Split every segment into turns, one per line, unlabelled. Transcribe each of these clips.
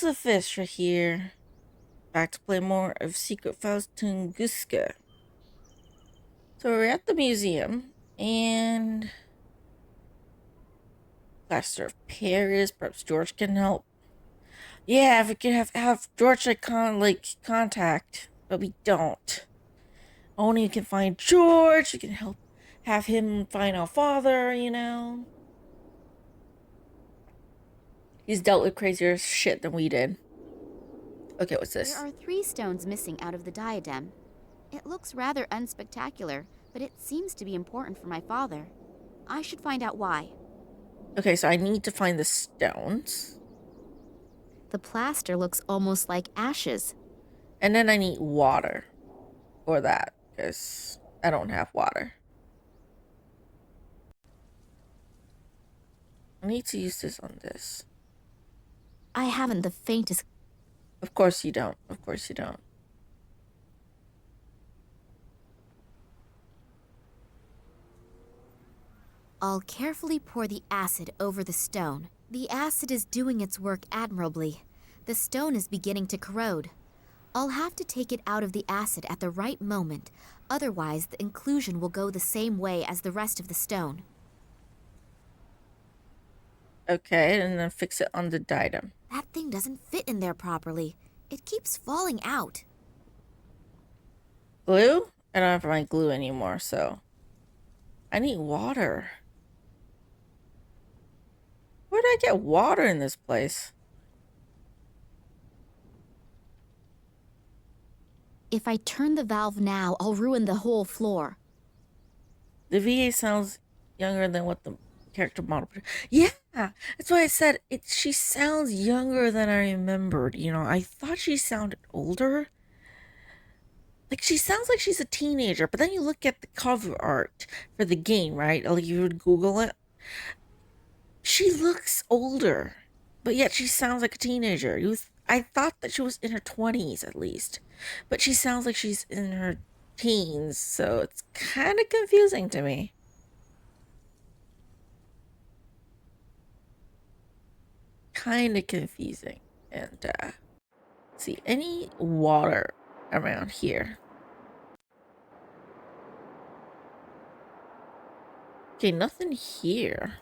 Luphisra here. Back to play more of Secret Files Tunguska. So we're at the museum, and plaster of Paris. Perhaps George can help. Yeah, if we could have George contact, but we don't. Only can find George. We can help have him find our father. He's dealt with crazier shit than we did. Okay, what's this?
There are 3 stones missing out of the diadem. It looks rather unspectacular, but it seems to be important for my father. I should find out why.
Okay, so I need to find the stones.
The plaster looks almost like ashes.
And then I need water for that, because I don't have water. I need to use this on this.
I haven't the faintest...
Of course you don't. Of course you don't.
I'll carefully pour the acid over the stone. The acid is doing its work admirably. The stone is beginning to corrode. I'll have to take it out of the acid at the right moment, otherwise the inclusion will go the same way as the rest of the stone.
Okay, and then fix it on the diadem.
That thing doesn't fit in there properly. It keeps falling out.
Glue? I don't have my glue anymore, so I need water. Where did I get water in this place?
If I turn the valve now, I'll ruin the whole floor.
The VA sounds younger than what the character model. Yeah, that's why I said it. She sounds younger than I remembered. I thought she sounded older. Like, she sounds like she's a teenager, but then you look at the cover art for the game, right? Like, you would Google it. She looks older, but yet she sounds like a teenager. I thought that she was in her 20s at least, but she sounds like she's in her teens, so it's kind of confusing to me. Kind of confusing. And, see, any water around here? Okay, nothing here.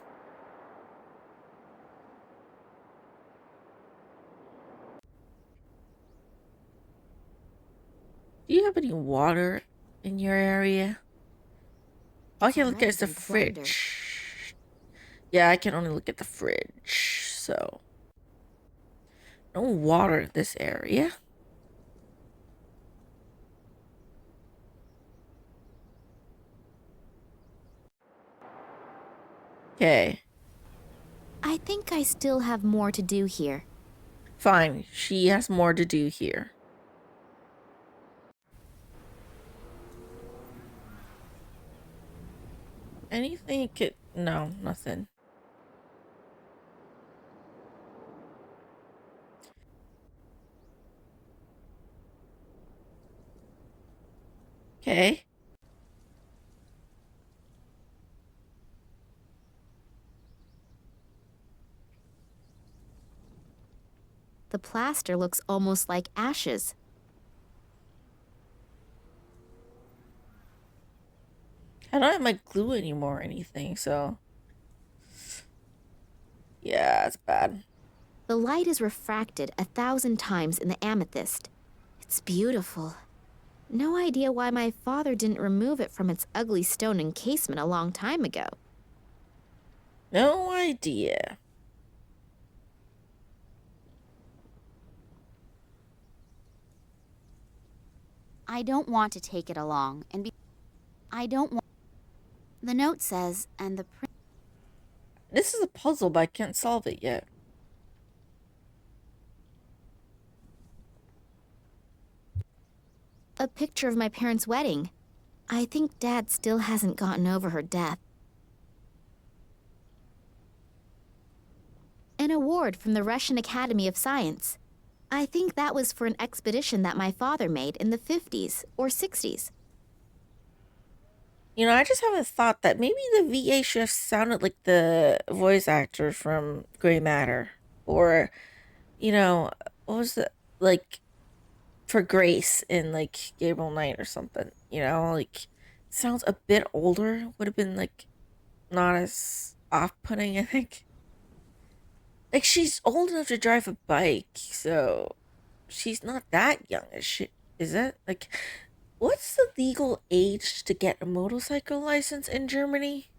Do you have any water in your area? All I can look at is the fridge. Yeah, I can only look at the fridge, so no water in this area. Okay.
I think I still have more to do here.
Fine, she has more to do here. Anything could... No, nothing. Okay.
The plaster looks almost like ashes.
I don't have my glue anymore or anything, so... Yeah, it's bad.
The light is refracted 1,000 times in the amethyst. It's beautiful. No idea why my father didn't remove it from its ugly stone encasement a long time ago.
No idea.
I don't want to take it along, I don't want... The note says, and the
This is a puzzle, but I can't solve it yet.
a picture of my parents' wedding. I think Dad still hasn't gotten over her death. An award from the Russian Academy of Science. I think that was for an expedition that my father made in the 50s or 60s.
I just have a thought that maybe the VA should have sounded like the voice actor from Grey Matter. Or, what was the, like, for Grace in, like, Gabriel Knight or something, you know? Like, sounds a bit older. Would have been, like, not as off-putting, I think. Like, she's old enough to drive a bike, so she's not that young, is it? Like, what's the legal age to get a motorcycle license in Germany?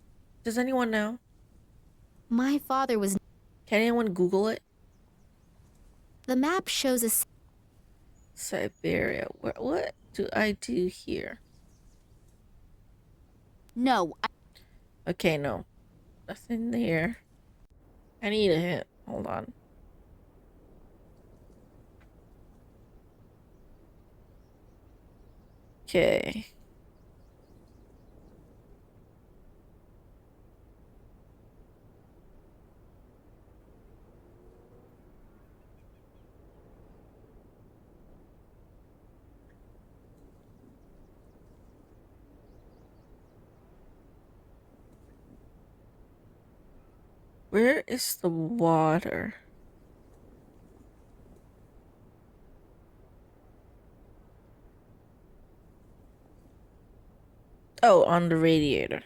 Does anyone know?
My father was.
Can anyone Google it?
The map shows us.
Siberia. What do I do here?
No.
Okay, no. Nothing there. I need a hint. Hold on. Okay. Where is the water? Oh, on the radiator.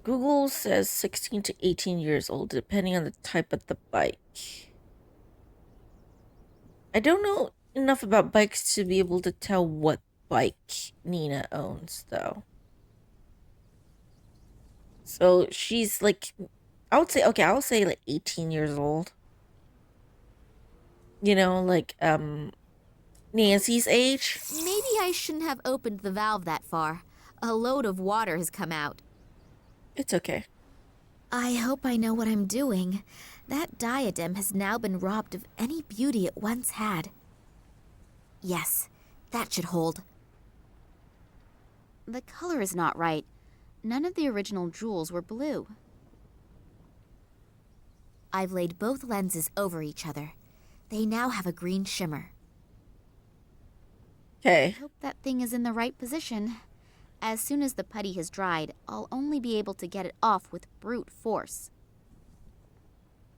Google says 16 to 18 years old, depending on the type of the bike. I don't know enough about bikes to be able to tell what bike Nina owns, though. So she's like, I would say, okay, I'll say like 18 years old. You know, like, Nancy's age.
Maybe I shouldn't have opened the valve that far. A load of water has come out.
It's okay.
I hope I know what I'm doing. That diadem has now been robbed of any beauty it once had. Yes, that should hold. The color is not right. None of the original jewels were blue. I've laid both lenses over each other. They now have a green shimmer.
Okay.
I hope that thing is in the right position. As soon as the putty has dried, I'll only be able to get it off with brute force.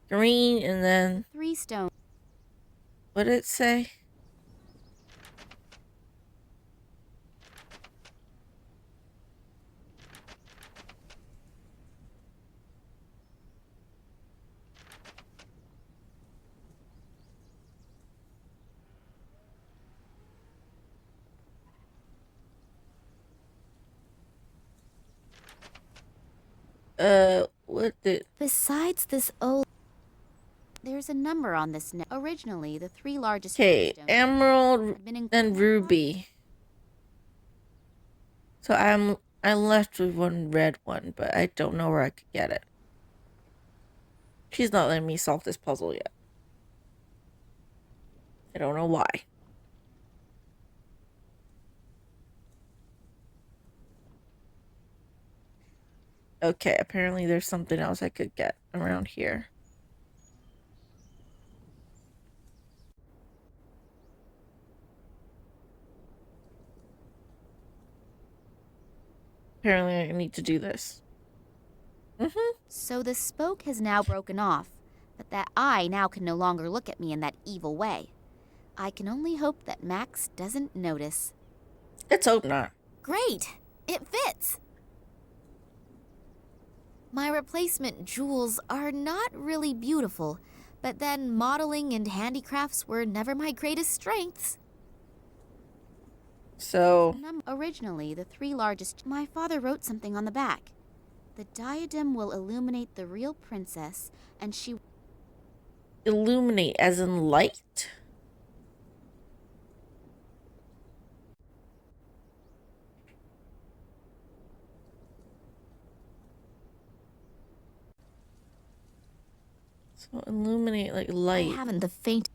Green and then
3 stones.
what did it say? What did...
Besides this old... There's a number on this note. Originally, the 3 largest...
Okay,
stones
emerald
had been
and ruby. So I'm left with one red one, but I don't know where I could get it. She's not letting me solve this puzzle yet. I don't know why. Okay, apparently there's something else I could get around here. Apparently I need to do this.
So the spoke has now broken off, but that eye now can no longer look at me in that evil way. I can only hope that Max doesn't notice.
Let's hope not.
Great! It fits! My replacement jewels are not really beautiful, but then modeling and handicrafts were never my greatest strengths.
So...
Originally, the 3 largest... My father wrote something on the back. The diadem will illuminate the real princess, and she...
Illuminate as in light? So illuminate like light.
I haven't the faint...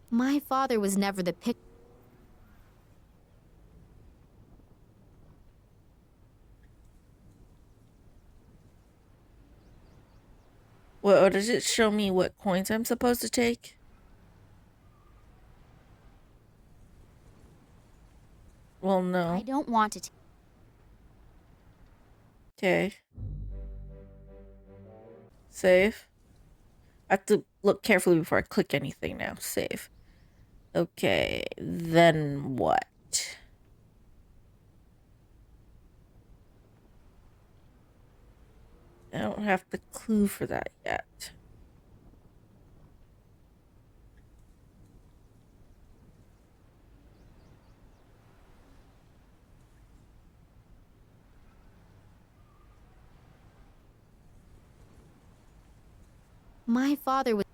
My father was never the pick...
What, or does it show me what coins I'm supposed to take? Well, no.
I don't want to...
Okay. Save. I have to look carefully before I click anything now. Save. Okay, then what? I don't have the clue for that yet.
My father was.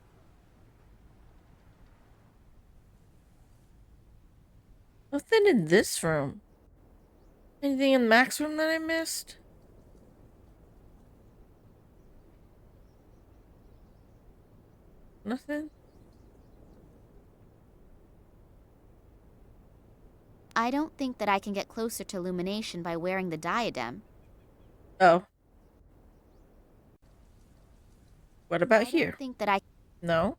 Nothing in this room. Anything in Max's room that I missed? Nothing?
I don't think that I can get closer to illumination by wearing the diadem.
Oh. What about
I
here?
don't think that I.
No?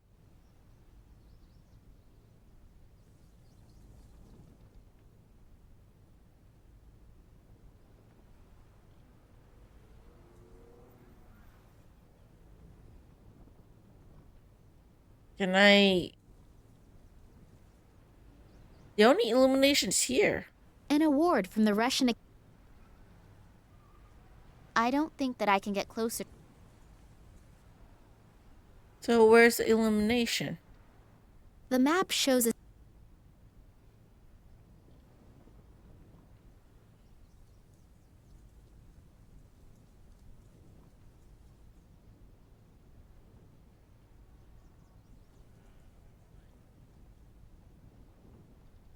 Can I... The only illumination's here.
An award from the Russian. I don't think that I can get closer.
So where's the illumination?
The map shows a.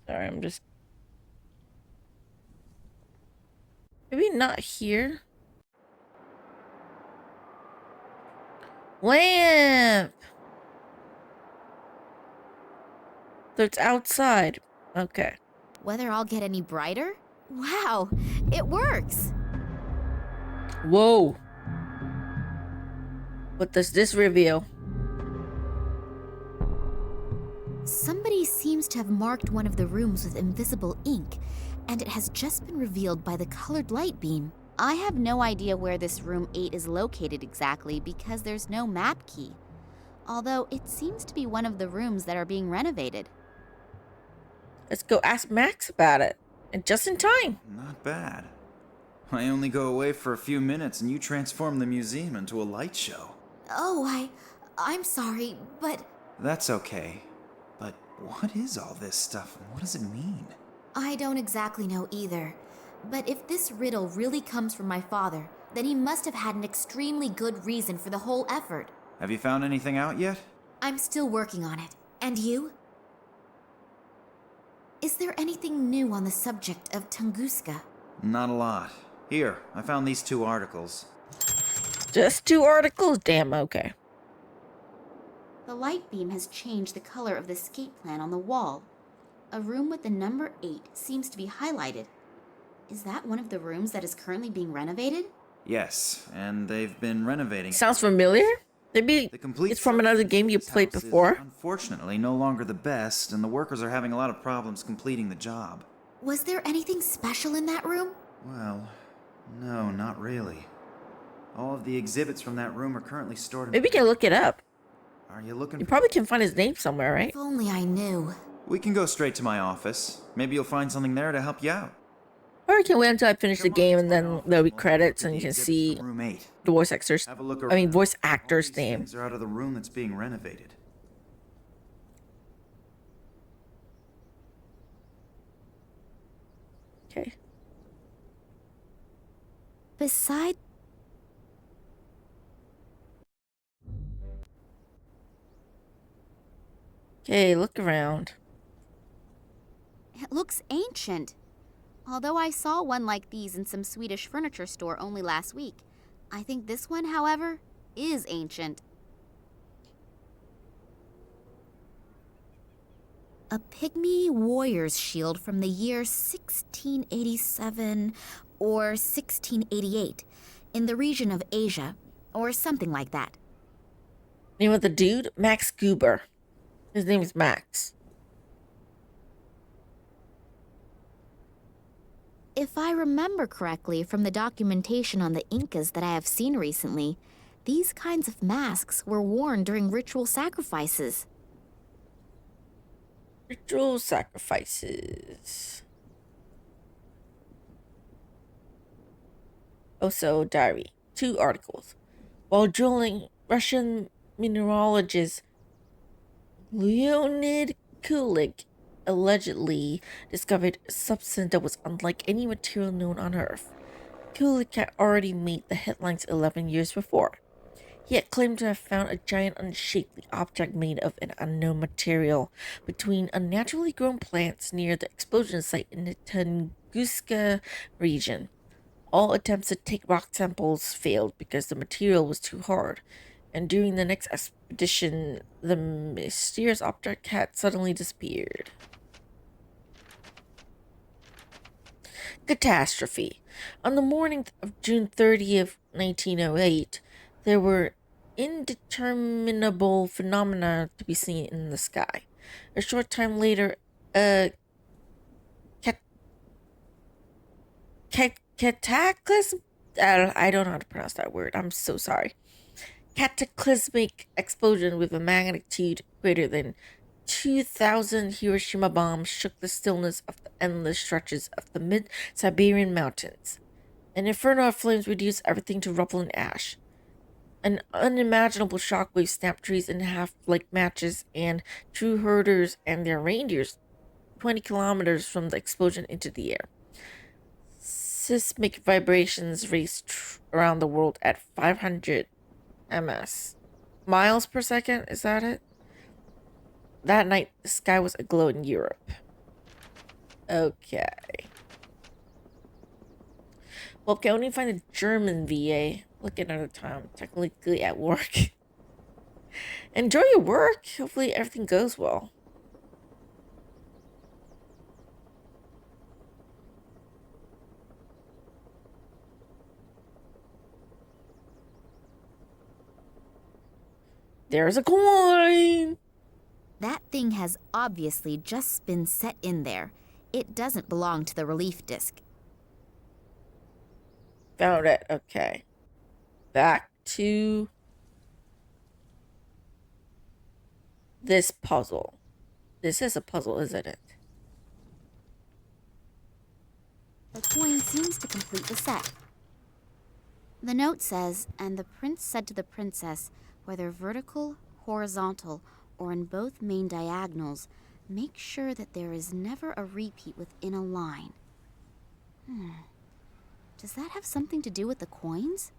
Sorry, I'm just... Maybe not here. Lamp! So it's outside. Okay.
Whether I'll get any brighter? Wow, it works!
Whoa. What does this reveal?
Somebody seems to have marked one of the rooms with invisible ink, and it has just been revealed by the colored light beam. I have no idea where this room 8 is located exactly because there's no map key, although it seems to be one of the rooms that are being renovated.
Let's go ask Max about it. And just in time.
Not bad. I only go away for a few minutes and you transform the museum into a light show.
Oh, I'm sorry, but
That's okay. But what is all this stuff and what does it mean?
I don't exactly know either. But if this riddle really comes from my father, then he must have had an extremely good reason for the whole effort.
Have you found anything out yet?
I'm still working on it. And you? Is there anything new on the subject of Tunguska?
Not a lot. Here, I found these 2 articles.
Just 2 articles? Damn, okay.
The light beam has changed the color of the escape plan on the wall. A room with the number 8 seems to be highlighted. Is that one of the rooms that is currently being renovated?
Yes, and they've been renovating.
Sounds familiar? Maybe
The complete
it's from another game you
this
played
house is
before.
unfortunately no longer the best, and the workers are having a lot of problems completing the job.
Was there anything special in that room?
Well, no, not really. All of the exhibits from that room are currently stored in...
Maybe you can look it up.
Are you looking
You probably can find his name somewhere, right?
If only I knew.
We can go straight to my office. Maybe you'll find something there to help you out.
Or you can wait until I finish the game and then there'll be credits and you can see
Room 8.
the voice actor's,
Have a look
I mean,
around.
voice
All
actor's
these
name.
things are out of the room that's being renovated.
Okay.
Besides,
Okay, look around.
it looks ancient. Although I saw one like these in some Swedish furniture store only last week, I think this one, however, is ancient. A pygmy warrior's shield from the year 1687 or 1688 in the region of Asia, or something like that.
Name of the dude? Max Gruber. His name is Max.
If I remember correctly from the documentation on the Incas that I have seen recently, these kinds of masks were worn during ritual sacrifices.
Ritual sacrifices. Also, diary. 2 articles. While drilling, Russian mineralogist Leonid Kulik allegedly discovered a substance that was unlike any material known on Earth. Kulik had already made the headlines 11 years before. He had claimed to have found a giant unshapely object made of an unknown material between unnaturally grown plants near the explosion site in the Tunguska region. All attempts to take rock samples failed because the material was too hard, and during the next expedition, the mysterious object had suddenly disappeared. Catastrophe. On the morning of June 30th, 1908, there were indeterminable phenomena to be seen in the sky. A short time later, a cataclysm. I don't know how to pronounce that word. I'm so sorry. Cataclysmic explosion with a magnitude greater than 2,000 Hiroshima bombs shook the stillness of the endless stretches of the mid-Siberian mountains. An inferno of flames reduced everything to rubble and ash. An unimaginable shockwave snapped trees in half like matches and threw herders and their reindeers 20 kilometers from the explosion into the air. Seismic vibrations raced around the world at 500 ms. Miles per second, is that it? That night, the sky was aglow in Europe. Okay. Well, can only find a German VA. Look at another time. Technically at work. Enjoy your work. Hopefully everything goes well. There's a coin!
That thing has obviously just been set in there. It doesn't belong to the relief disc.
Found it. Okay. Back to this puzzle. This is a puzzle, isn't it?
The coin seems to complete the set. The note says, and the prince said to the princess, whether vertical, horizontal, or in both main diagonals, make sure that there is never a repeat within a line. Does that have something to do with the coins?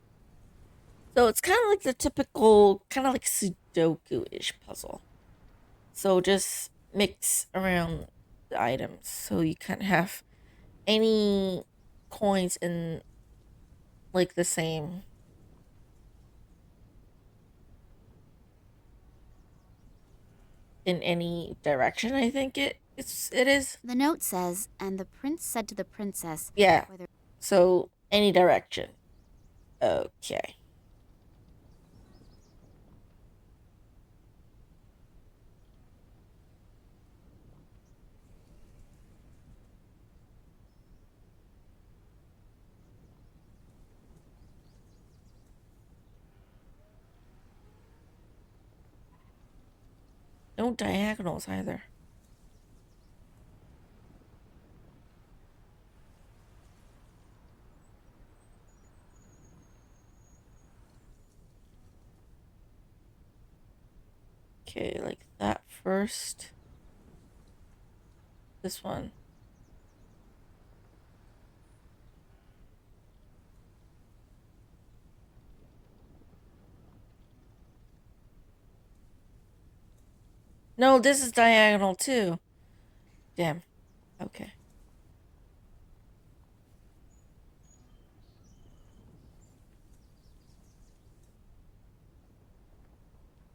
So it's kind of like the typical, kind of like Sudoku-ish puzzle. So just mix around the items. So you can't have any coins in like the same. In any direction, I think it is.
The note says, and the prince said to the princess,
Yeah.
whether
So any direction. Okay. No diagonals either. Okay, like that first. This one. No, this is diagonal too. Damn. Okay.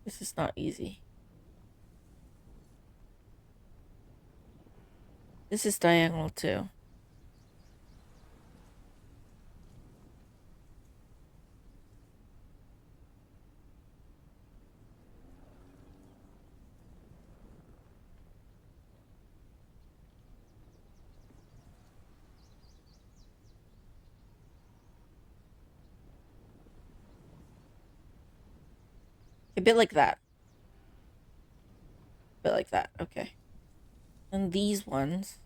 This is not easy. This is diagonal too. bit like that. A bit like that. Okay. And these ones.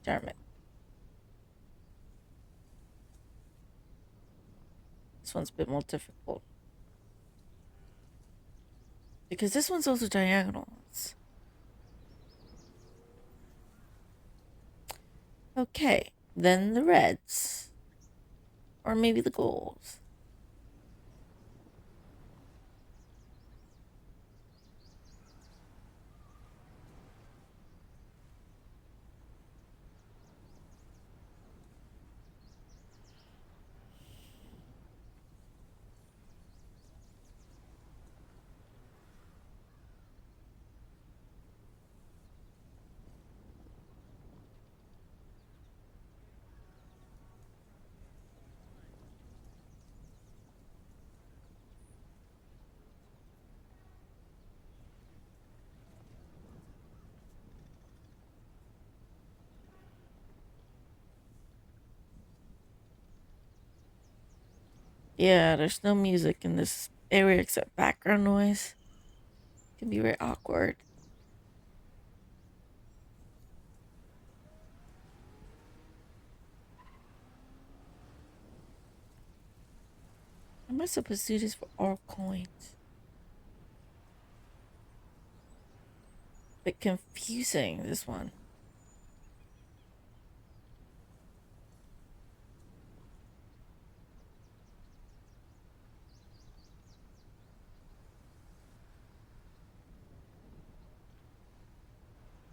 Darn it. This one's a bit more difficult. Because this one's also diagonal. Okay. Then the reds. Or maybe the golds. Yeah, there's no music in this area except background noise. It can be very awkward. How am I supposed to do this for all coins? Bit confusing, this one.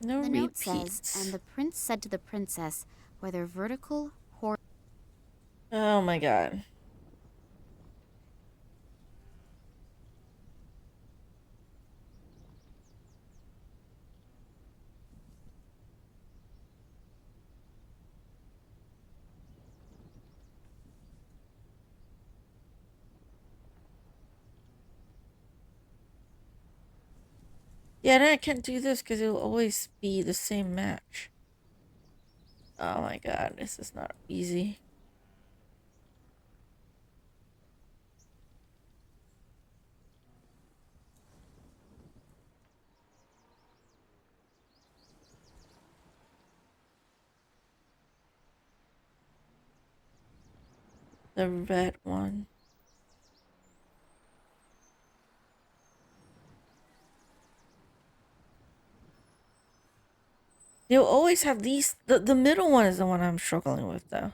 No
The note
repeats.
says, and the prince said to the princess, whether vertical, horizontal.
Oh my god. Yeah, and I can't do this because it'll always be the same match. Oh my god, this is not easy. The red one. They'll always have these. The middle one is the one I'm struggling with, though.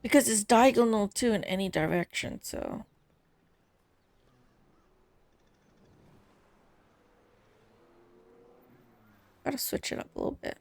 Because it's diagonal too in any direction, so. Gotta switch it up a little bit.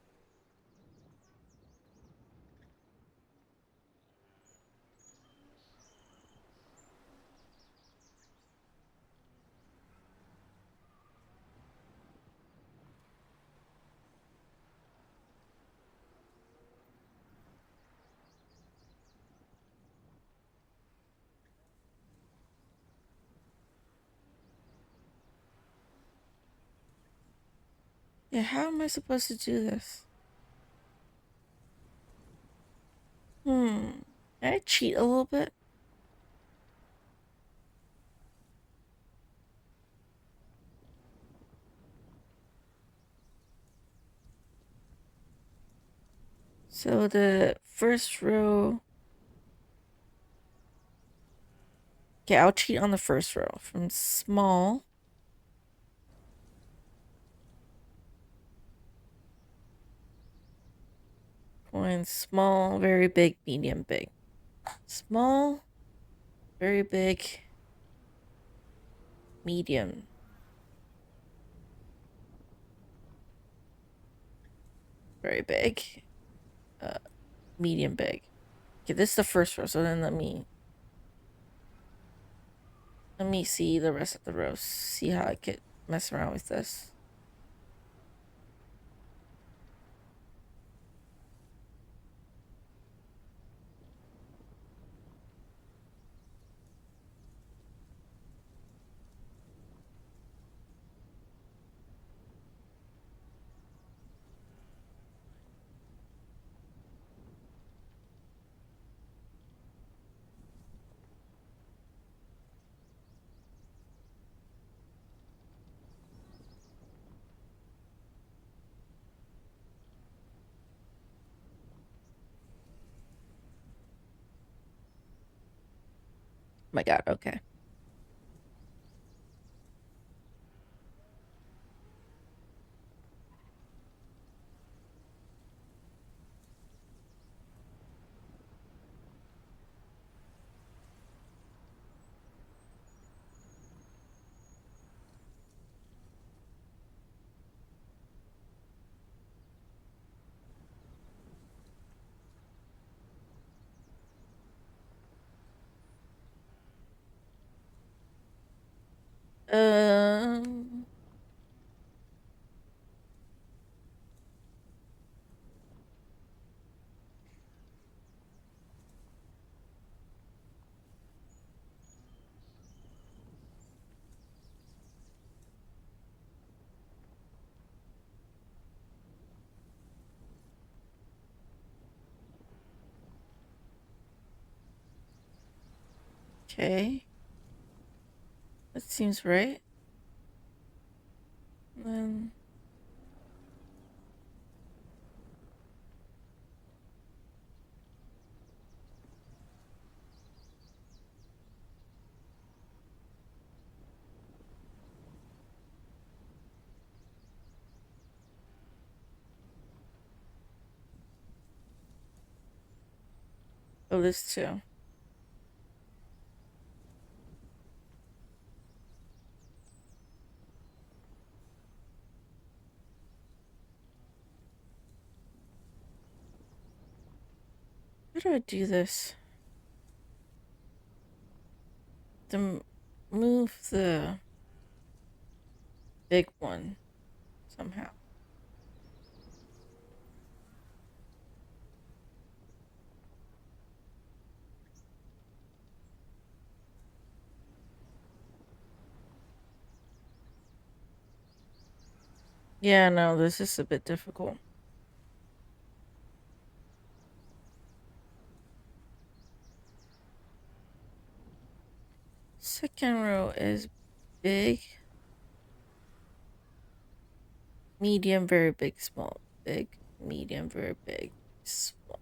Yeah, how am I supposed to do this? Can I cheat a little bit? So the first row. Okay, I'll cheat on the first row. From small. Coin small, very big, medium, big. Small, very big, medium. Very big. Medium, big. Okay, this is the first row, so then let me see the rest of the rows. See how I could mess around with this. My God, okay. Um, okay. That seems right. Then oh, this too. How do I do this? To move the big one somehow. Yeah, no, this is a bit difficult. Second row is big, medium, very big, small. Big, medium, very big, small.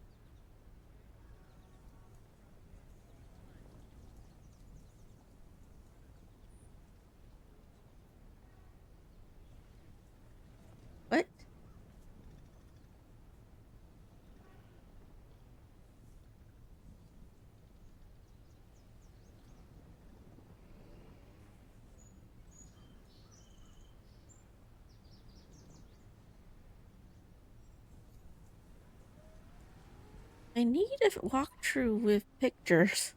What? I need a walkthrough with pictures.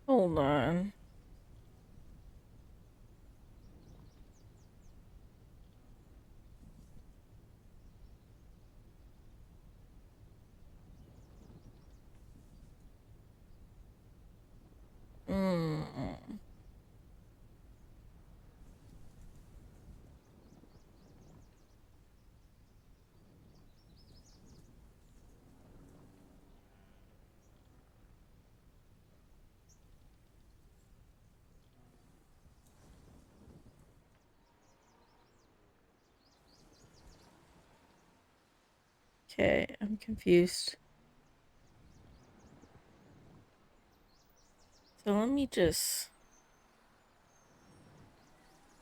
Hold on. Mm. Okay, I'm confused. So let me just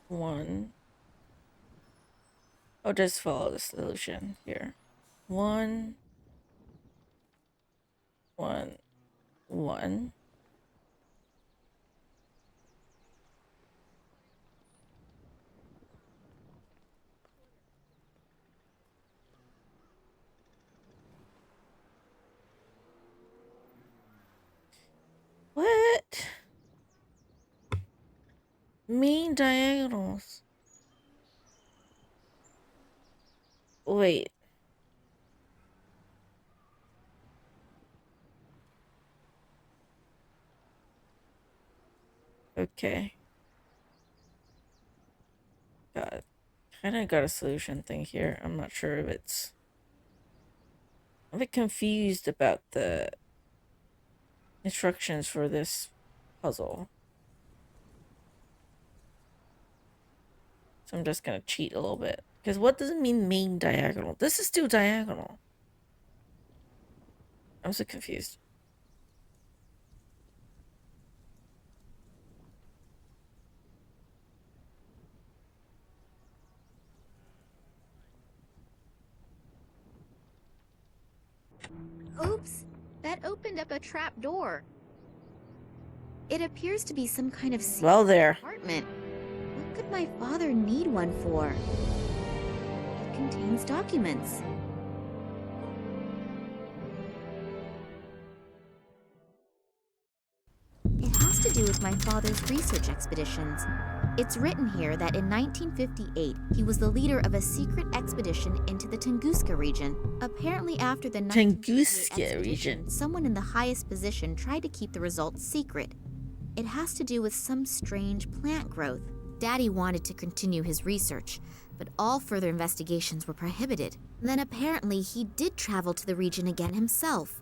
one. I'll just follow the solution here. One, one, one. What? Mean diagonals. Wait. Okay. Got kind of got a solution thing here. I'm not sure if it's. I'm a bit confused about the instructions for this puzzle. So I'm just gonna cheat a little bit. Because what does it mean main diagonal? This is still diagonal. I'm so confused.
Oops, that opened up a trap door. It appears to be some kind of secret
Well there.
apartment. What could my father need one for? It contains documents. It has to do with my father's research expeditions. It's written here that in 1958, he was the leader of a secret expedition into the Tunguska region. Apparently after the 1958
Tunguska
expedition,
region.
someone in the highest position tried to keep the results secret. It has to do with some strange plant growth. Daddy wanted to continue his research, but all further investigations were prohibited. Then apparently he did travel to the region again himself,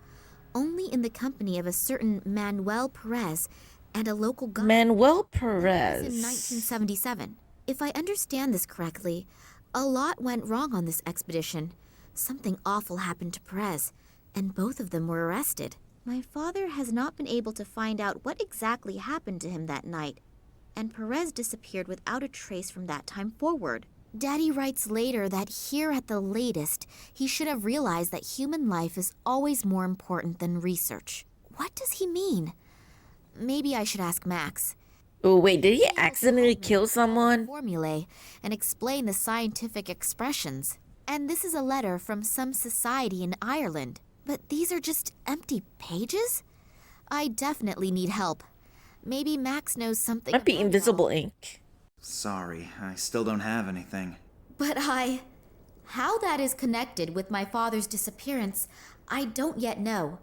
only in the company of a certain Manuel Perez and a local guide.
Manuel
That was
Perez.
in 1977. If I understand this correctly, a lot went wrong on this expedition. Something awful happened to Perez, and both of them were arrested. My father has not been able to find out what exactly happened to him that night, and Perez disappeared without a trace from that time forward. Daddy writes later that here at the latest, he should have realized that human life is always more important than research. What does he mean? Maybe I should ask Max.
Oh wait, did he
Maybe he'll
accidentally
help me
kill
with all the
someone?
Formulae and explain the scientific expressions. And this is a letter from some society in Ireland. But these are just empty pages? I definitely need help. Maybe Max knows something.
Might be
about it
invisible
all.
ink.
Sorry, I still don't have anything.
But how that is connected with my father's disappearance, I don't yet know.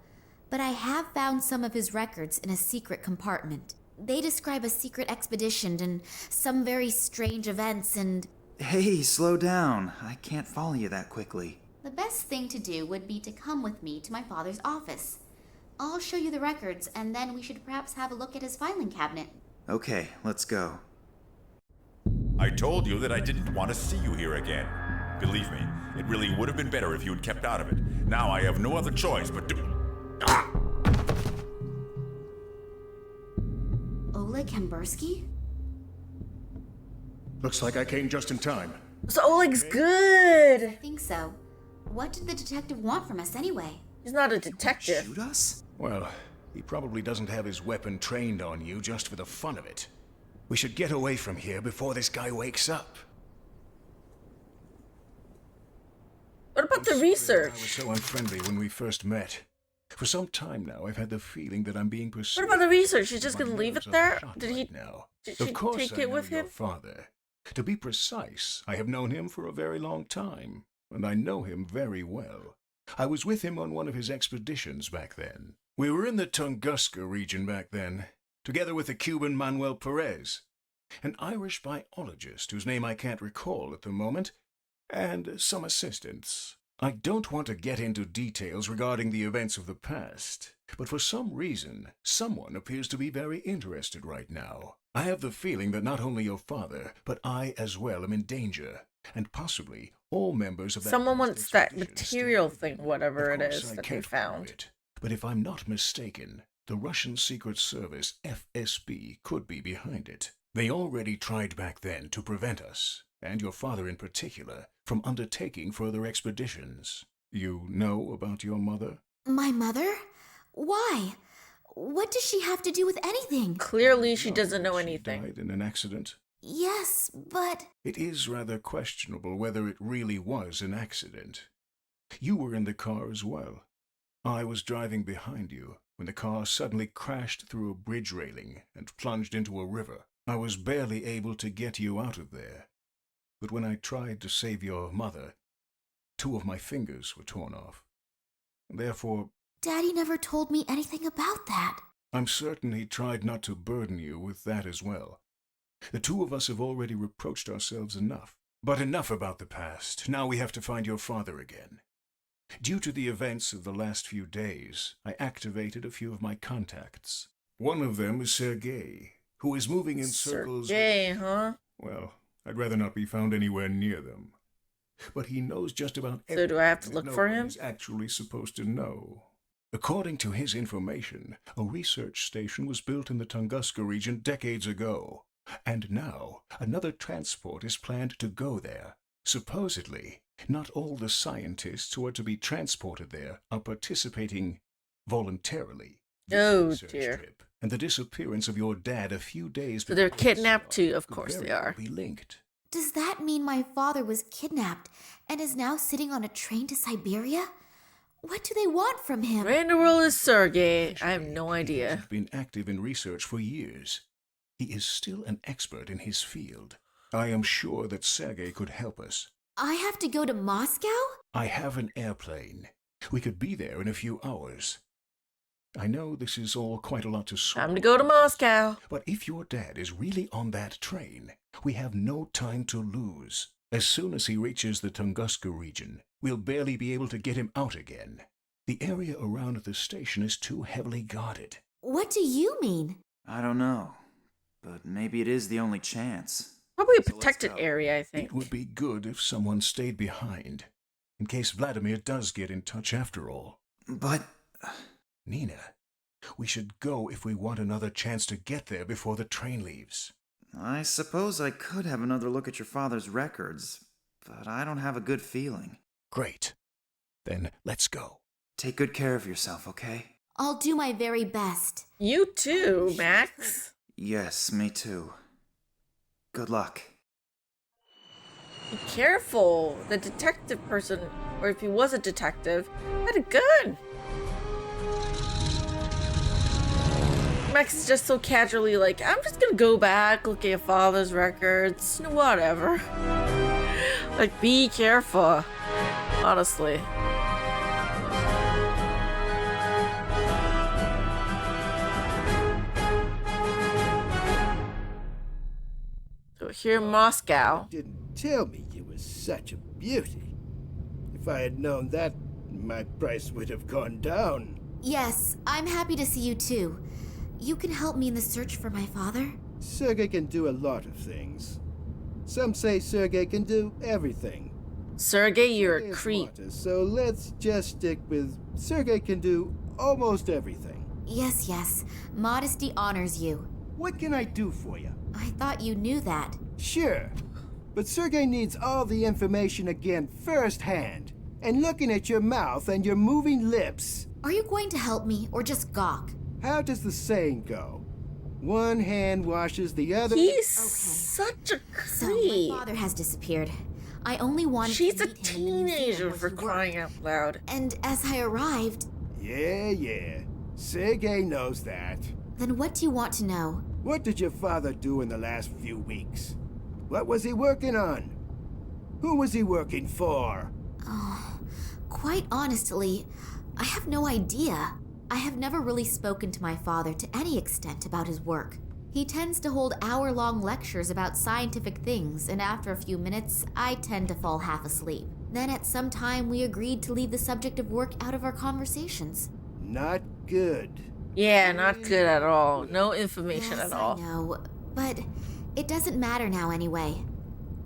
But I have found some of his records in a secret compartment. They describe a secret expedition and some very strange events and...
Hey, slow down. I can't follow you that quickly.
The best thing to do would be to come with me to my father's office. I'll show you the records, and then we should perhaps have a look at his filing cabinet.
Okay, let's go.
I told you that I didn't want to see you here again. Believe me, it really would have been better if you had kept out of it. Now I have no other choice but to... Ah!
Oleg Kambersky?
Looks like I came just in time.
So Oleg's good.
I think so. What did the detective want from us anyway?
He's not a detective.
Shoot us?
Well, he probably doesn't have his weapon trained on you just for the fun of it. We should get away from here before this guy wakes up.
What about the
I was
research?
so unfriendly when we first met. For some time now, I've had the feeling that I'm being pursued.
What about the research? He's just
My
gonna leave
nerves
it
are
there?
shot
Did he?
right now.
Did
Of
she
course
take
I
it
know
with
your
him?
father. To be precise, I have known him for a very long time, and I know him very well. I was with him on one of his expeditions back then. We were in the Tunguska region back then, together with the Cuban Manuel Perez, an Irish biologist whose name I can't recall at the moment, and some assistants. I don't want to get into details regarding the events of the past, but for some reason, someone appears to be very interested right now. I have the feeling that not only your father, but I as well am in danger, and possibly all members of that
Someone
past
wants that
expedition
material
still
thing,
living.
whatever
Of
it
course,
is
I
that they
can't prove
found.
it, but if I'm not mistaken, the Russian Secret Service, FSB, could be behind it. They already tried back then to prevent us, and your father in particular, from undertaking further expeditions. You know about your mother?
My mother? Why? What does she have to do with anything?
Clearly, she
No,
doesn't know
she
anything.
died in an accident.
Yes, but...
It is rather questionable whether it really was an accident. You were in the car as well. I was driving behind you when the car suddenly crashed through a bridge railing and plunged into a river. I was barely able to get you out of there. But when I tried to save your mother, 2 of my fingers were torn off. Therefore,
Daddy never told me anything about that.
I'm certain he tried not to burden you with that as well. The two of us have already reproached ourselves enough. But enough about the past. Now we have to find your father again. Due to the events of the last few days, I activated a few of my contacts. One of them is Sergei, who is moving in circles.
Sergei, huh?
Well, I'd rather not be found anywhere near them. But he knows just about everything.
So do I have to look
no
for
one
him?
is actually supposed to know. According to his information, a research station was built in the Tunguska region decades ago. And now, another transport is planned to go there. Supposedly, not all the scientists who are to be transported there are participating voluntarily.
Oh,
Research
dear.
trip and the disappearance of your dad a few days
So they're
before the
kidnapped
start
too, of
could
course
very
they
well
are.
be linked.
Does that mean my father was kidnapped and is now sitting on a train to Siberia? What do they want from him?
Where in the world is Sergei? I have no idea.
He's been active in research for years. He is still an expert in his field. I am sure that Sergei could help us.
I have to go to Moscow?
I have an airplane. We could be there in a few hours. I know this is all quite a lot to swallow.
Time to go to Moscow.
But if your dad is really on that train, we have no time to lose. As soon as he reaches the Tunguska region, we'll barely be able to get him out again. The area around the station is too heavily guarded.
What do you mean?
I don't know, but maybe it is the only chance.
Probably a
So let's
protected
go.
area, I think.
It would be good if someone stayed behind, in case Vladimir does get in touch after all.
But
Nina, we should go if we want another chance to get there before the train leaves.
I suppose I could have another look at your father's records, but I don't have a good feeling.
Great. Then let's go.
Take good care of yourself, okay?
I'll do my very best.
You too, Max.
Yes, me too. Good luck.
Be careful. The detective person, or if he was a detective, had a gun. Max is just so casually like, I'm just gonna go back, look at your father's records, whatever. Like, be careful. Honestly. So here in Moscow.
Didn't tell me you were such a beauty. If I had known that, my price would have gone down.
Yes, I'm happy to see you too. You can help me in the search for my father?
Sergei can do a lot of things. Some say Sergei can do everything.
Sergei, you're a
Sergei is
creep.
modest, so let's just stick with Sergei can do almost everything.
Yes. Modesty honors you.
What can I do for you?
I thought you knew that.
Sure, but Sergei needs all the information again firsthand. And looking at your mouth and your moving lips,
Are you going to help me or just gawk?
how does the saying go? One hand washes the other.
He's such a
So, my
creep.
father has disappeared. I only wanted
She's
to
a
meet him in the museum
teenager
where
for
he
crying
worked.
out loud.
And as I arrived,
Yeah. Sergei knows that.
then what do you want to know?
What did your father do in the last few weeks? What was he working on? Who was he working for?
Quite honestly, I have no idea. I have never really spoken to my father to any extent about his work. He tends to hold hour-long lectures about scientific things, and after a few minutes, I tend to fall half asleep. Then at some time, we agreed to leave the subject of work out of our conversations.
Not good.
Yeah, not good at all. No information
Yes,
at all.
I know, but it doesn't matter now anyway.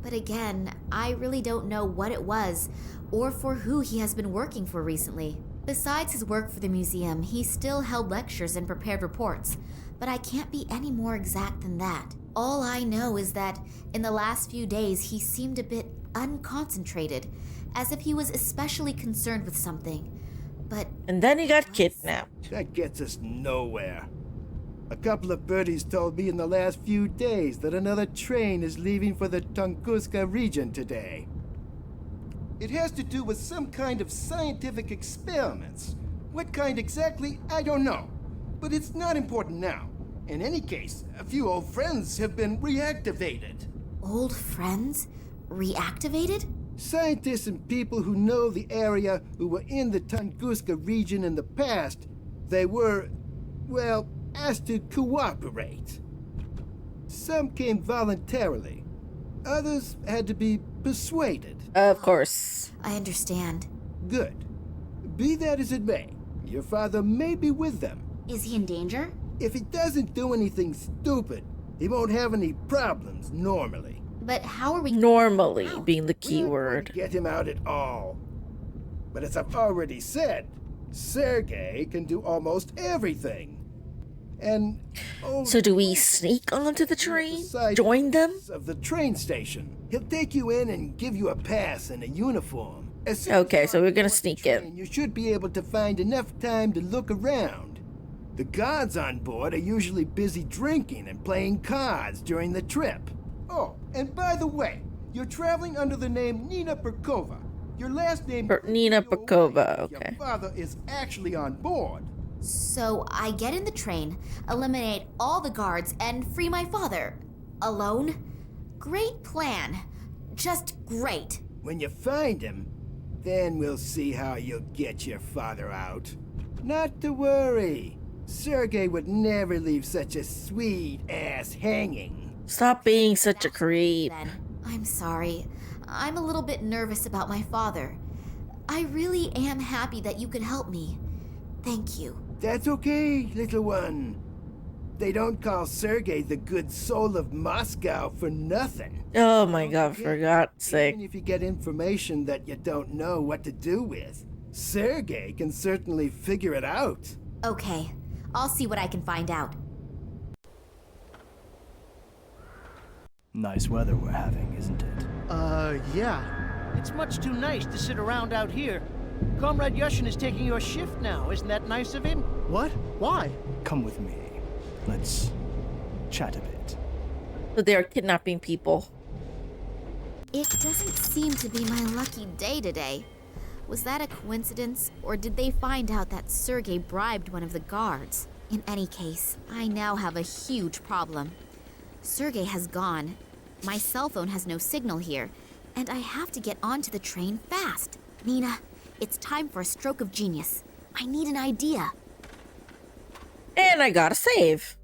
But again, I really don't know what it was, or for who he has been working for recently. Besides his work for the museum, he still held lectures and prepared reports, but I can't be any more exact than that. All I know is that in the last few days he seemed a bit unconcentrated, as if he was especially concerned with something. But
And then he got kidnapped.
That gets us nowhere. A couple of birdies told me in the last few days that another train is leaving for the Tunguska region today. It has to do with some kind of scientific experiments. What kind exactly, I don't know. But it's not important now. In any case, a few old friends have been reactivated.
old friends? Reactivated?
Scientists and people who know the area who were in the Tunguska region in the past, they were, well, asked to cooperate. Some came voluntarily. Others had to be persuaded.
Of course.
I understand.
Good. Be that as it may, your father may be with them.
Is he in danger?
If he doesn't do anything stupid, he won't have any problems normally.
But how are we...
Normally being the
We
key
aren't going
word.
to get him out at all. But as I've already said, Sergei can do almost everything. And
So do we sneak onto the train? Join them?
of the train station. He'll take you in and give you a pass and a uniform. As soon as
Okay,
you're
so
on
we're gonna
board the
sneak in.
train, you should be able to find enough time to look around. The guards on board are usually busy drinking and playing cards during the trip. Oh, and by the way, you're traveling under the name Nina Perkova. Your last name
Nina
gives you away
Perkova,
if
okay.
Your father is actually on board.
So I get in the train, eliminate all the guards, and free my father. Alone? Great plan. Just great.
When you find him, then we'll see how you'll get your father out. Not to worry. Sergei would never leave such a sweet ass hanging.
Stop being such a creep.
Then, I'm sorry. I'm a little bit nervous about my father. I really am happy that you could help me. Thank you.
That's okay, little one. They don't call Sergei the good soul of Moscow for nothing.
Oh my god, for God's sake.
Even if you get information that you don't know what to do with, Sergei can certainly figure it out.
Okay, I'll see what I can find out.
Nice weather we're having, isn't it?
Yeah. It's much too nice to sit around out here. Comrade Yushin is taking your shift now. Isn't that nice of him? What? Why?
Come with me. Let's chat a bit.
So they are kidnapping people.
It doesn't seem to be my lucky day today. Was that a coincidence, or did they find out that Sergei bribed one of the guards? In any case, I now have a huge problem. Sergei has gone. My cell phone has no signal here, and I have to get onto the train fast. Nina, it's time for a stroke of genius. I need an idea.
And I gotta save.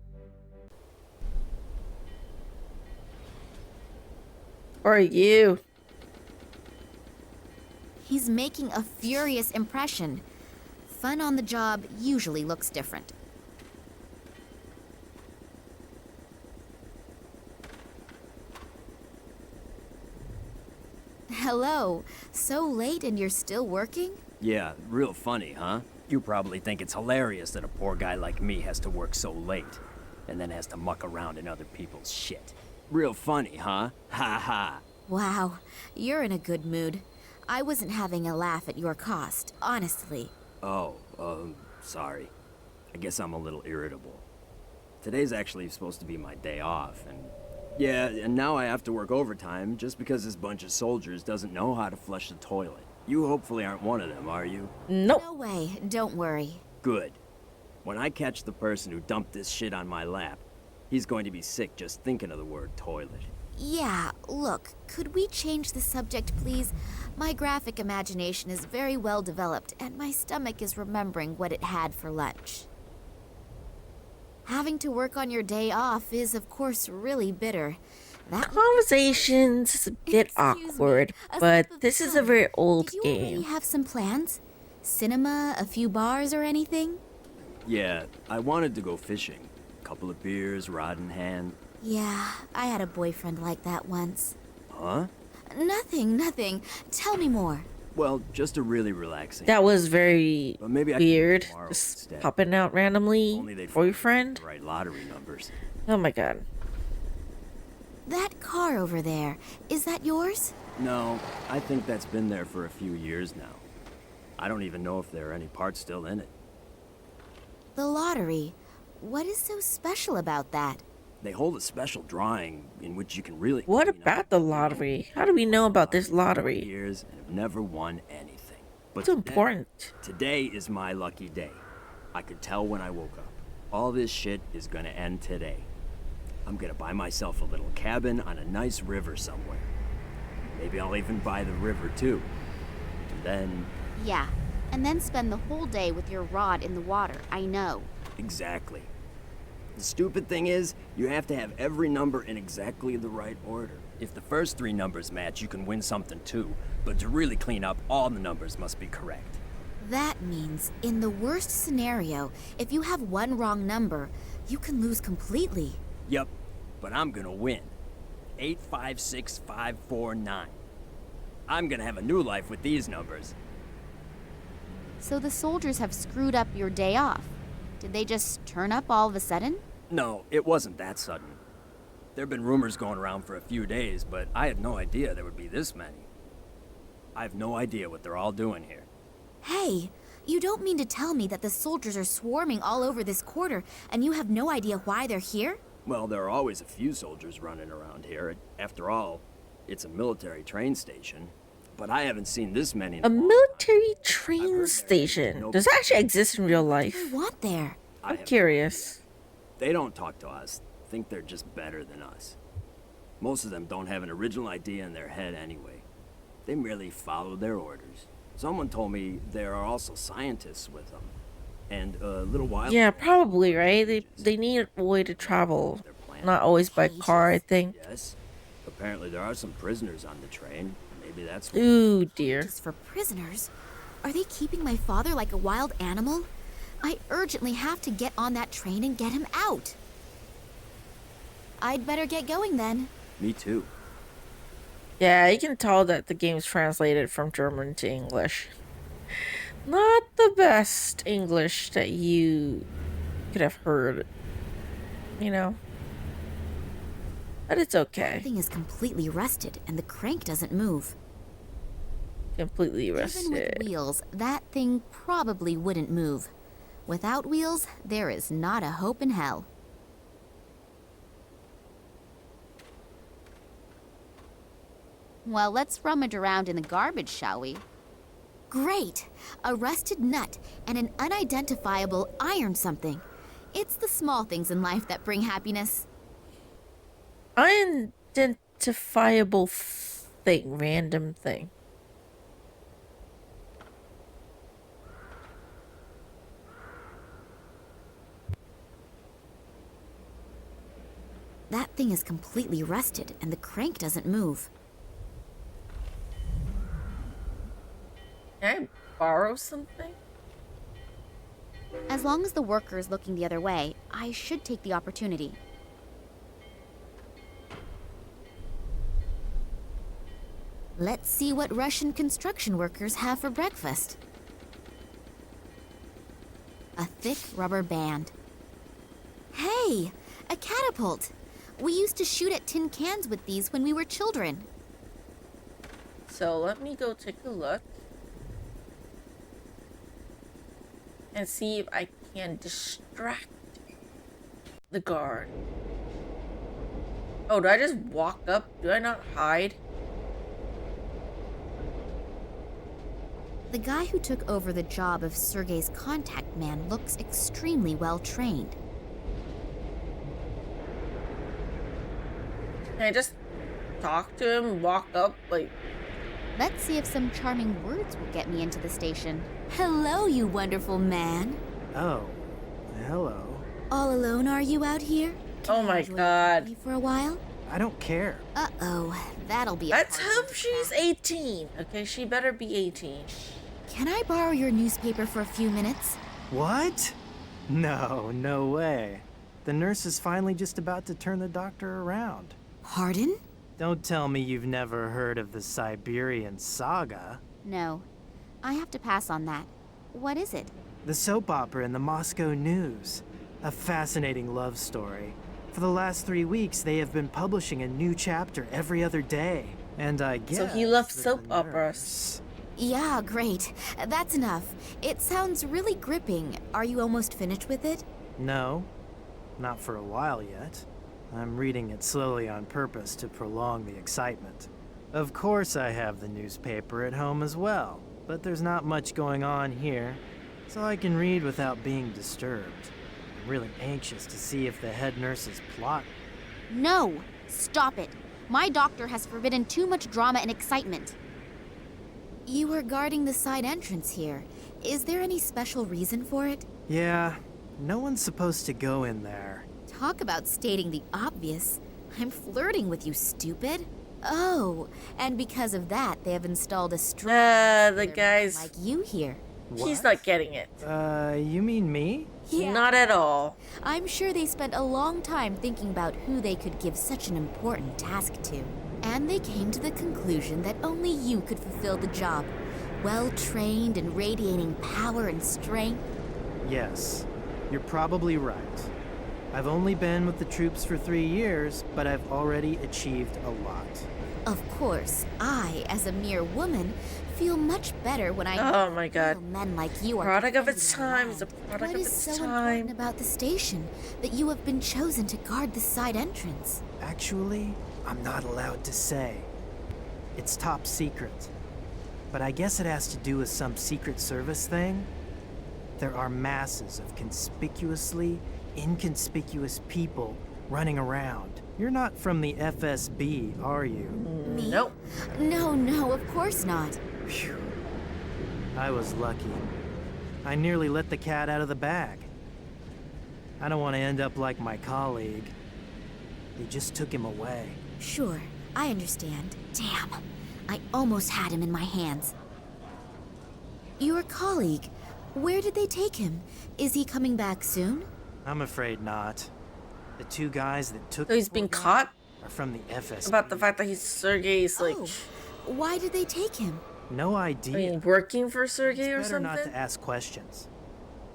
Or you.
He's making a furious impression. Fun on the job usually looks different. Hello. So late and you're still working?
Yeah, real funny, huh? You probably think it's hilarious that a poor guy like me has to work so late, and then has to muck around in other people's shit. Real funny, huh? Ha ha.
Wow, you're in a good mood. I wasn't having a laugh at your cost, honestly.
Oh, sorry. I guess I'm a little irritable. Today's actually supposed to be my day off, and yeah, and now I have to work overtime just because this bunch of soldiers doesn't know how to flush the toilet. You hopefully aren't one of them, are you?
Nope.
No way, don't worry.
Good. When I catch the person who dumped this shit on my lap, he's going to be sick just thinking of the word toilet.
Yeah, look, could we change the subject, please? My graphic imagination is very well developed, and my stomach is remembering what it had for lunch. Having to work on your day off is, of course, really bitter. That
Conversations is a bit
Excuse me,
awkward,
a
but
slip of
this is
the
a very
tongue.
old
Do you
game.
already have some plans? Cinema, a few bars, or anything?
Yeah, I wanted to go fishing. Couple of beers, rod in hand.
Yeah, I had a boyfriend like that once.
Huh?
Nothing. Tell me more.
Well, just a really relaxing.
That was very
But maybe I can do
weird.
tomorrow
Just
instead.
popping out randomly.
Only they'd find
Boyfriend?
the right lottery numbers.
Oh my god.
That car over there, is that yours?
No, I think that's been there for a few years now. I don't even know if there are any parts still in it.
The lottery. What is so special about that?
They hold a special drawing in which you can really.
What
clean up
about the lottery? How do we know about this lottery?
years and have never won anything. But
It's important.
Today is my lucky day. I could tell when I woke up. All this shit is gonna end today. I'm gonna buy myself a little cabin on a nice river somewhere. Maybe I'll even buy the river too. And then,
Yeah, and then spend the whole day with your rod in the water, I know.
exactly. The stupid thing is, you have to have every number in exactly the right order. If the first 3 numbers match, you can win something too. But to really clean up, all the numbers must be correct.
That means, in the worst scenario, if you have one wrong number, you can lose completely.
Yep, but I'm gonna win. 856549. I'm gonna have a new life with these numbers.
So the soldiers have screwed up your day off. Did they just turn up all of a sudden?
No, it wasn't that sudden. There have been rumors going around for a few days, but I had no idea there would be this many. I have no idea what they're all doing here.
Hey, you don't mean to tell me that the soldiers are swarming all over this quarter and you have no idea why they're here?
Well, there are always a few soldiers running around here. After all, it's a military train station. But I haven't seen this many in
A
long time.
military train station.
Nope.
Does that actually exist in real
I
life?
want there.
I
I'm
have no
curious.
idea. They don't talk to us. Think they're just better than us. Most of them don't have an original idea in their head anyway. They merely follow their orders. Someone told me there are also scientists with them. And a little while
Yeah,
ago,
probably, right? They need a way to travel.
they're planning-
Not always by car, I think.
Yes. Apparently there are some prisoners on the train. Maybe that's what...
Ooh, dear.
Just for prisoners? Are they keeping my father like a wild animal? I urgently have to get on that train and get him out. I'd better get going then.
Me too.
Yeah, you can tell that the game's translated from German to English. Not the best English that you could have heard, you know? But it's okay.
The thing is completely rusted and the crank doesn't move.
Completely
Even
rusted.
with wheels, that thing probably wouldn't move. Without wheels, there is not a hope in hell. Well, let's rummage around in the garbage, shall we? Great! A rusted nut and an unidentifiable iron something. It's the small things in life that bring happiness.
Unidentifiable thing, random thing.
That thing is completely rusted and the crank doesn't move.
Can I borrow something?
As long as the worker is looking the other way, I should take the opportunity. Let's see what Russian construction workers have for breakfast. A thick rubber band. Hey, a catapult! We used to shoot at tin cans with these when we were children.
So let me go take a look. And see if I can distract the guard. Oh, do I just walk up? Do I not hide?
The guy who took over the job of Sergei's contact man looks extremely well trained.
Can I just talk to him, walk up, like...
Let's see if some charming words will get me into the station. Hello, you wonderful man.
Oh, hello.
All alone are you out here?
Oh my
Enjoy
God.
me for a while?
I don't care.
Uh-oh, that'll be a
Let's
hard
hope
one to
she's
crack.
18. Okay, she better be 18.
Can I borrow your newspaper for a few minutes?
What? No way. The nurse is finally just about to turn the doctor around.
Pardon?
Don't tell me you've never heard of the Siberian Saga.
No. I have to pass on that. What is it?
The soap opera in the Moscow News. A fascinating love story. For the last 3 weeks, they have been publishing a new chapter every other day. And I guess...
So he loves
that
soap
the
operas.
nurse-
Yeah, great. That's enough. It sounds really gripping. Are you almost finished with it?
No, not for a while yet. I'm reading it slowly on purpose to prolong the excitement. Of course I have the newspaper at home as well, but there's not much going on here, so I can read without being disturbed. I'm really anxious to see if the head nurse is plotting.
No! Stop it! My doctor has forbidden too much drama and excitement. You were guarding the side entrance here. Is there any special reason for it?
Yeah, no one's supposed to go in there.
Talk about stating the obvious. I'm flirting with you, stupid. Oh, and because of that, they have installed a strong
the guy's
like you here.
He's not getting it.
You mean me?
Yeah.
Not at all.
I'm sure they spent a long time thinking about who they could give such an important task to. And they came to the conclusion that only you could fulfill the job. Well-trained and radiating power and strength.
Yes, you're probably right. I've only been with the troops for 3 years, but I've already achieved a lot.
Of course, I, as a mere woman, feel much better when I
Oh my god.
know men like you are
Product of its
defending our
time. It's a
land.
product
What
of
is
its
so
time.
important about the station that you have been chosen to guard the side entrance?
Actually, I'm not allowed to say. It's top secret. But I guess it has to do with some Secret Service thing. There are masses of conspicuously inconspicuous people running around. You're not from the FSB, are you?
Me?
Nope.
No, of course not.
Phew. I was lucky. I nearly let the cat out of the bag. I don't want to end up like my colleague. They just took him away.
Sure, I understand. Damn, I almost had him in my hands. Your colleague, where did they take him? Is he coming back soon?
I'm afraid not. The 2 guys that took
So he's
the
been
poor guy
caught
are from the FSB.
about the fact that he's Sergei's like,
Oh, why did they take him?
No
I
idea.
mean, working for Sergei or
It's better
something.
not to ask questions.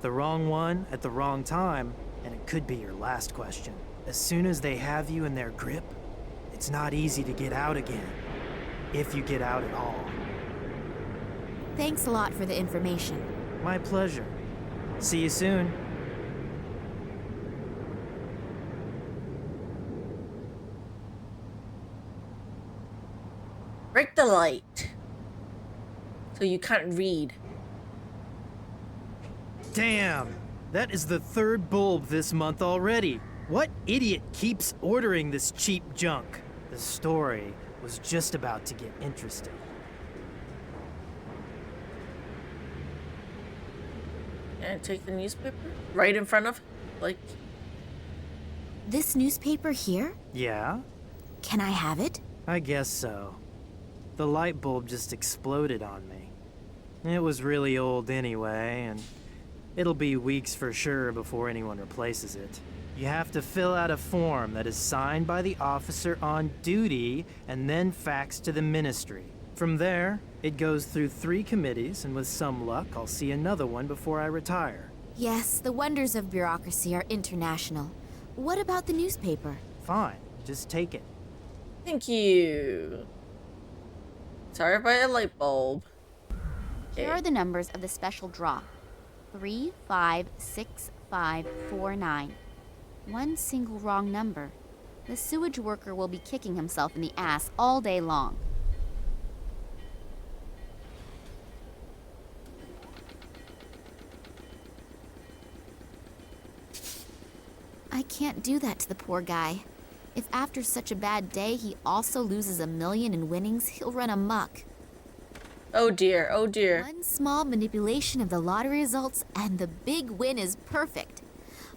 The wrong one at the wrong time, and it could be your last question. As soon as they have you in their grip, it's not easy to get out again. If you get out at all.
Thanks a lot for the information.
My pleasure. See you soon.
Break the light. So you can't read.
Damn! That is the 3rd bulb this month already. What idiot keeps ordering this cheap junk? The story was just about to get interesting.
And take the newspaper right in front of, like,
This newspaper here?
Yeah?
Can I have it?
I guess so. The light bulb just exploded on me. It was really old anyway, and it'll be weeks for sure before anyone replaces it. You have to fill out a form that is signed by the officer on duty and then faxed to the ministry. From there, it goes through 3 committees, and with some luck, I'll see another one before I retire.
Yes, the wonders of bureaucracy are international. What about the newspaper?
Fine, just take it.
thank you. Sorry about a light bulb.
Here are the numbers of the special draw. 356549. One single wrong number. The sewage worker will be kicking himself in the ass all day long.
I can't do that to the poor guy. If after such a bad day he also loses $1 million in winnings, he'll run amok.
Oh dear, oh dear.
One small manipulation of the lottery results and the big win is perfect.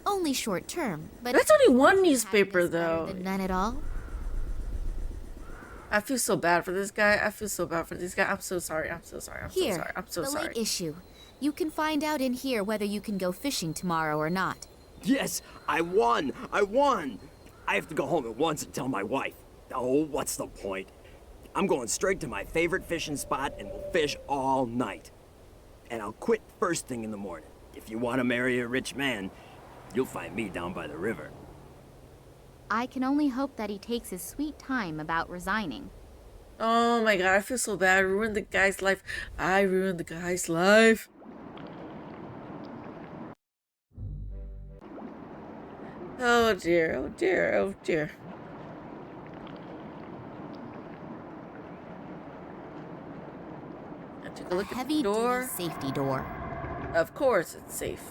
Only short term, but
That's only one
happiness
newspaper
is better
though.
than none at all.
I feel so bad for this guy. I feel so bad for this guy. I'm so sorry. I'm so sorry. I'm
Here,
so sorry. I'm so
the
sorry.
late issue. You can find out in here whether you can go fishing tomorrow or not.
Yes, I won! I won! I have to go home at once and tell my wife. Oh, what's the point? I'm going straight to my favorite fishing spot and we'll fish all night. And I'll quit first thing in the morning. If you want to marry a rich man, you'll find me down by the river.
I can only hope that he takes his sweet time about resigning.
Oh my god, I feel so bad. I ruined the guy's life. I ruined the guy's life. Oh dear, oh dear, oh dear. I took a look at the
Heavy
door.
duty safety door.
Of course it's safe.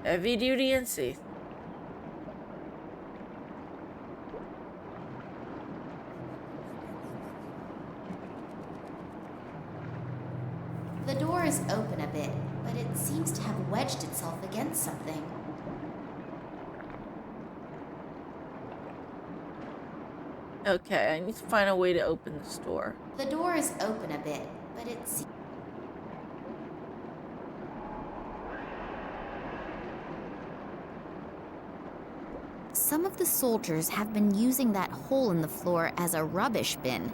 Heavy duty and safe.
The door is open a bit, but it seems to have wedged itself against something.
Okay, I need to find a way to open this door.
The door is open a bit, but it's... Some of the soldiers have been using that hole in the floor as a rubbish bin.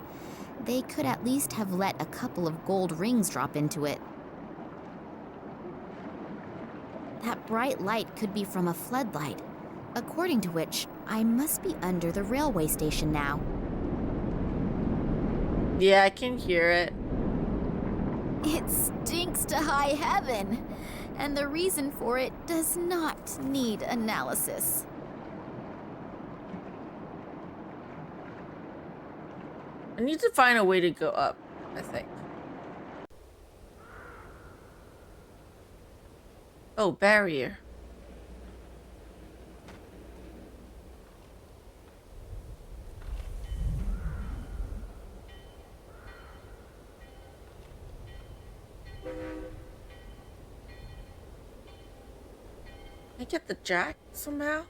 They could at least have let a couple of gold rings drop into it. That bright light could be from a floodlight, according to which I must be under the railway station now.
Yeah, I can hear it.
It stinks to high heaven, and the reason for it does not need analysis.
I need to find a way to go up, I think. Oh, barrier. Can I get the jack somehow?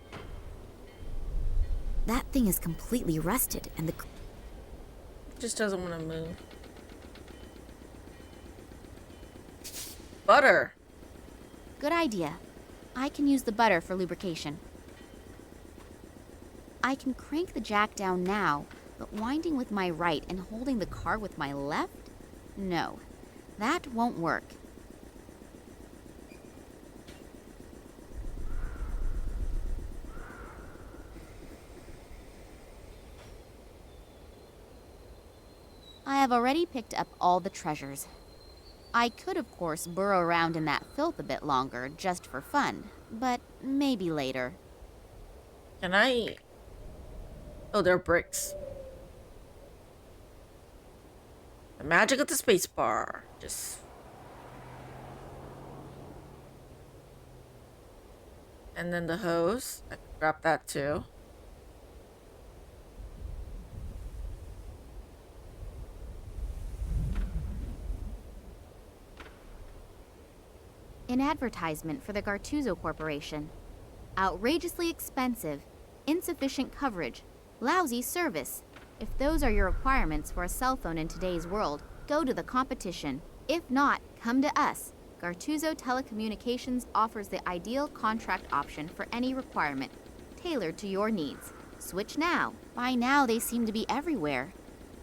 That thing is completely rusted, and the...
Just doesn't want to move. Butter.
Good idea. I can use the butter for lubrication. I can crank the jack down now, but winding with my right and holding the car with my left? No, that won't work. I have already picked up all the treasures. I could, of course, burrow around in that filth a bit longer, just for fun, but maybe later.
Can I... Oh, they're bricks. The magic of the space bar. Just... And then the hose. I can grab that too.
An advertisement for the Gartuzzo Corporation. Outrageously expensive, insufficient coverage, lousy service. If those are your requirements for a cell phone in today's world, go to the competition. If not, come to us. Gartuzzo Telecommunications offers the ideal contract option for any requirement, tailored to your needs. Switch now. By now, they seem to be everywhere.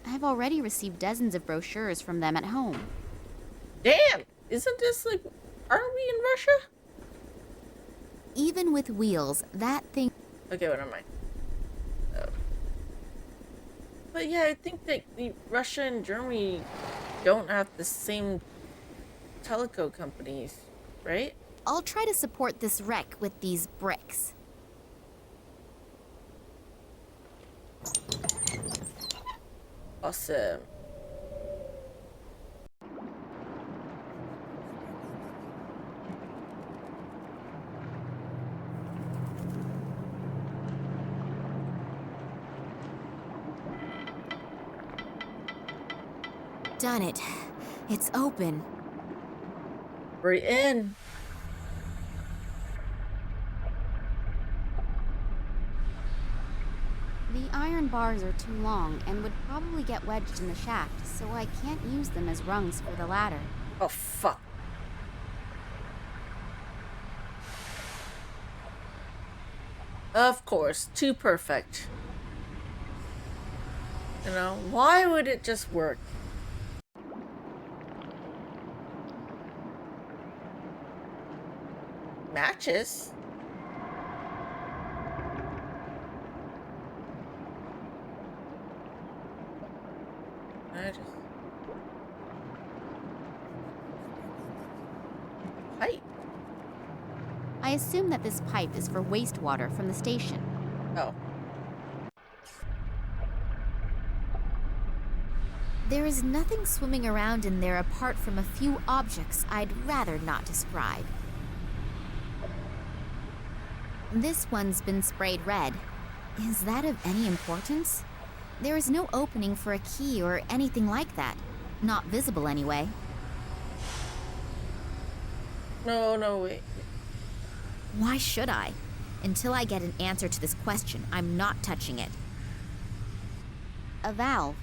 I've already received dozens of brochures from them at home.
Damn! Isn't this like... Aren't we in Russia?
Even with wheels, that thing...
Okay, what am I? Oh. But yeah, I think that Russia and Germany don't have the same teleco companies, right?
I'll try to support this wreck with these bricks.
Awesome.
Done it. It's open.
We're in.
The iron bars are too long and would probably get wedged in the shaft, so I can't use them as rungs for the ladder.
Oh, fuck. Of course, too perfect. You know, why would it just work? Matches? I just... Pipe.
I assume that this pipe is for wastewater from the station.
Oh.
There is nothing swimming around in there apart from a few objects I'd rather not describe. This one's been sprayed red. Is that of any importance? There is no opening for a key or anything like that. Not visible anyway.
No, wait.
Why should I? Until I get an answer to this question, I'm not touching it. A valve.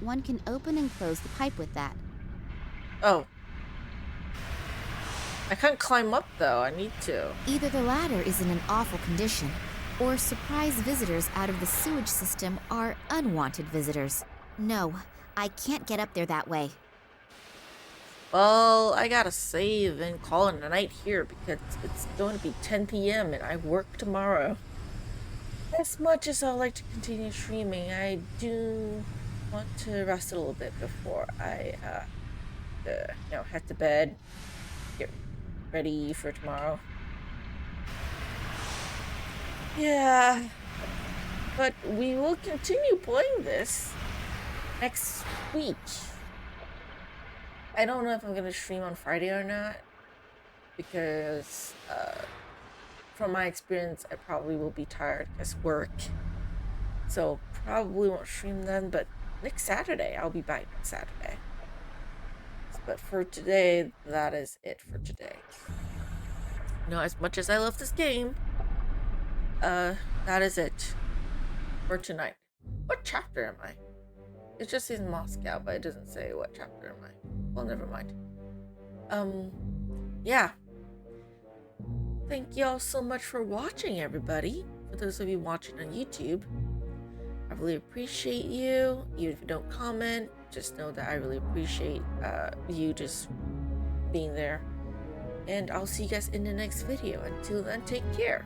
One can open and close the pipe with that.
Oh. I can't climb up though, I need to.
Either the ladder is in an awful condition, or surprise visitors out of the sewage system are unwanted visitors. No, I can't get up there that way.
Well, I gotta save and call it a night here because it's going to be 10 p.m. and I work tomorrow. As much as I'd like to continue streaming, I do want to rest a little bit before I, head to bed, get ready for tomorrow. Yeah, but we will continue playing this next week. I don't know if I'm gonna stream on Friday or not, because from my experience, I probably will be tired because work. So probably won't stream then, but next Saturday, I'll be back next Saturday. But for today, that is it for today. You know, as much as I love this game, that is it for tonight. What chapter am I? It just says Moscow, but it doesn't say what chapter am I. Well, never mind. Yeah. Thank y'all so much for watching, everybody. For those of you watching on YouTube, I really appreciate you. Even if you don't comment, just know that I really appreciate you just being there. And I'll see you guys in the next video. Until then, take care.